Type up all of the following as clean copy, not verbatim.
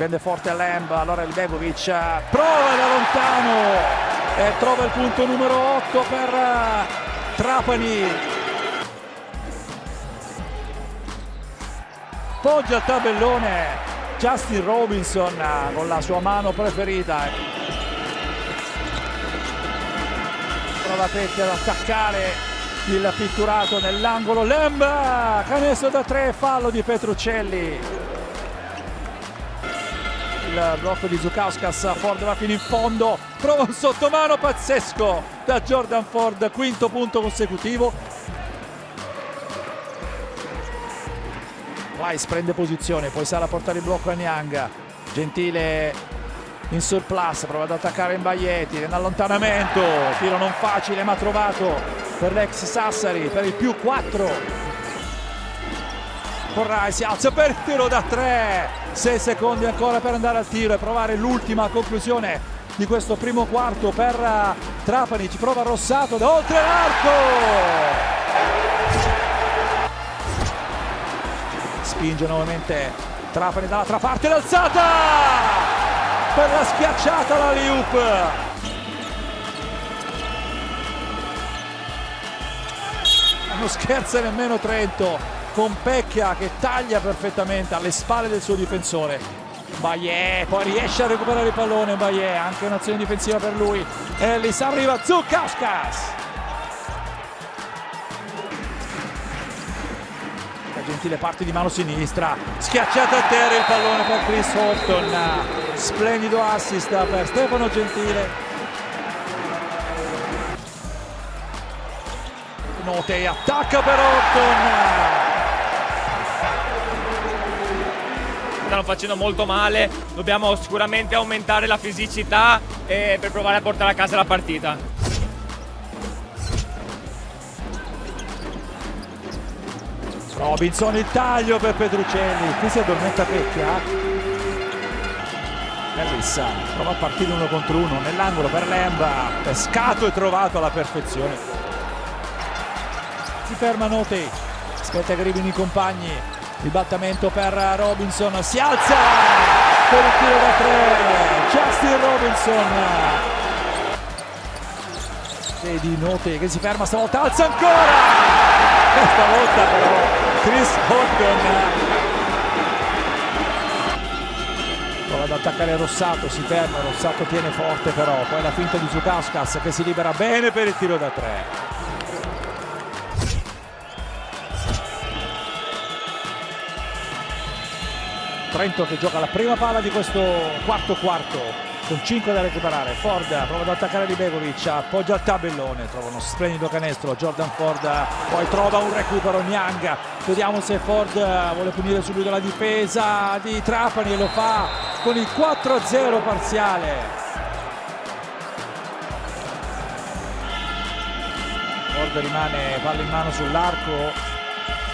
difende forte Lamb, allora Libegovic prova da lontano e trova il punto numero 8 per Trapani. Poggia il tabellone Justin Robinson con la sua mano preferita. Prova Pecchia ad attaccare il pitturato nell'angolo. Lamb, canestro da 3, fallo di Petruccelli. Il blocco di Zukauskas, Ford va fino in fondo, prova un sottomano pazzesco da Jordan Ford, quinto punto consecutivo. Weiss prende posizione, poi sale a portare il blocco a Niang. Gentile in surplus, prova ad attaccare Mbaietti in allontanamento, tiro non facile ma trovato per l'ex Sassari per il più 4. Corrai si alza per il tiro da 3, 6 secondi ancora per andare al tiro e provare l'ultima conclusione di questo primo quarto per Trapani. Ci prova Rossato da oltre l'arco, spinge nuovamente Trapani dall'altra parte, l'alzata per la schiacciata, la Liup. Non scherza nemmeno Trento, con Pecchia che taglia perfettamente alle spalle del suo difensore. Baie poi riesce a recuperare il pallone, Baie anche un'azione difensiva per lui. Ellis arriva Zukauskas. Gentile parte di mano sinistra, schiacciata a terra il pallone per Chris Horton. Splendido assist per Stefano Gentile. Note attacca per Horton. Stanno facendo molto male, dobbiamo sicuramente aumentare la fisicità per provare a portare a casa la partita. Robinson, il taglio per Petruccelli, qui si addormenta Pecchia. Ellis prova a partire 1 contro 1 nell'angolo per Lamb, pescato e trovato alla perfezione. Si ferma Note, aspetta che arrivino i compagni, ribattamento per Robinson, si alza per il tiro da 3, Justin Robinson. Vedi Note che si ferma, stavolta alza ancora, questa volta però Chris Horton prova ad attaccare Rossato, si ferma, Rossato tiene forte però, poi la finta di Zukauskas che si libera bene per il tiro da 3. Trento che gioca la prima palla di questo quarto con 5 da recuperare. Ford prova ad attaccare Libegovic, appoggia il tabellone, trova uno splendido canestro Jordan Ford, poi trova un recupero Niang. Vediamo se Ford vuole punire subito la difesa di Trapani e lo fa con il 4-0 parziale. Ford rimane palla in mano sull'arco,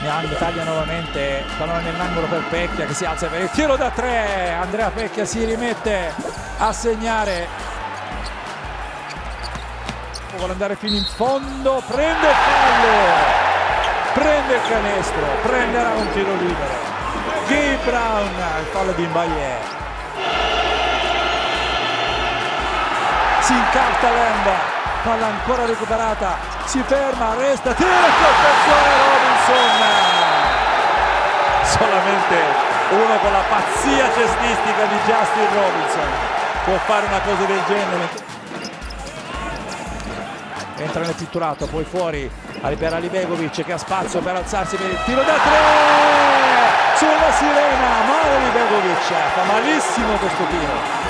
Niang taglia nuovamente, pallone nell'angolo per Pecchia che si alza per il tiro da 3. Andrea Pecchia si rimette a segnare, vuole andare fino in fondo, prende il fallo, prende il canestro, prenderà un tiro libero. Gabe Brown, il fallo di Mbaye, si incarta Lamb, palla ancora recuperata, si ferma, resta, tira il colpevole Robinson. Solamente uno con la pazzia cestistica di Justin Robinson può fare una cosa del genere. Entra nel pitturato, poi fuori per Libegovic che ha spazio per alzarsi per il tiro da 3 sulla sirena, male Libegovic, fa malissimo questo tiro.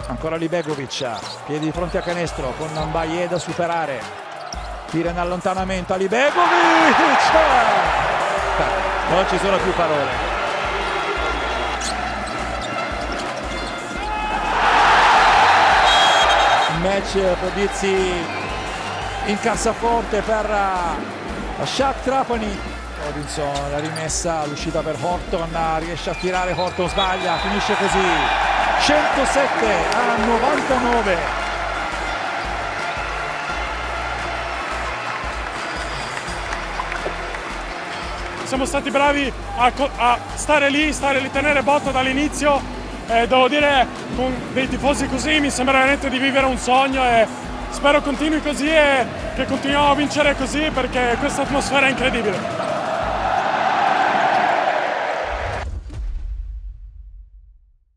Ancora Libegovic, piedi di fronte a canestro con Mbaye da superare, tira in allontanamento a Libegovic, non ci sono più parole. Match Podizzi in cassaforte per Shaq Trapani. Robinson, la rimessa, l'uscita per Horton, riesce a tirare, Horton sbaglia, finisce così 107-99. siamo stati bravi a stare lì, tenere botta dall'inizio. Devo dire, con dei tifosi così mi sembra veramente di vivere un sogno e spero continui così e che continuiamo a vincere così, perché questa atmosfera è incredibile.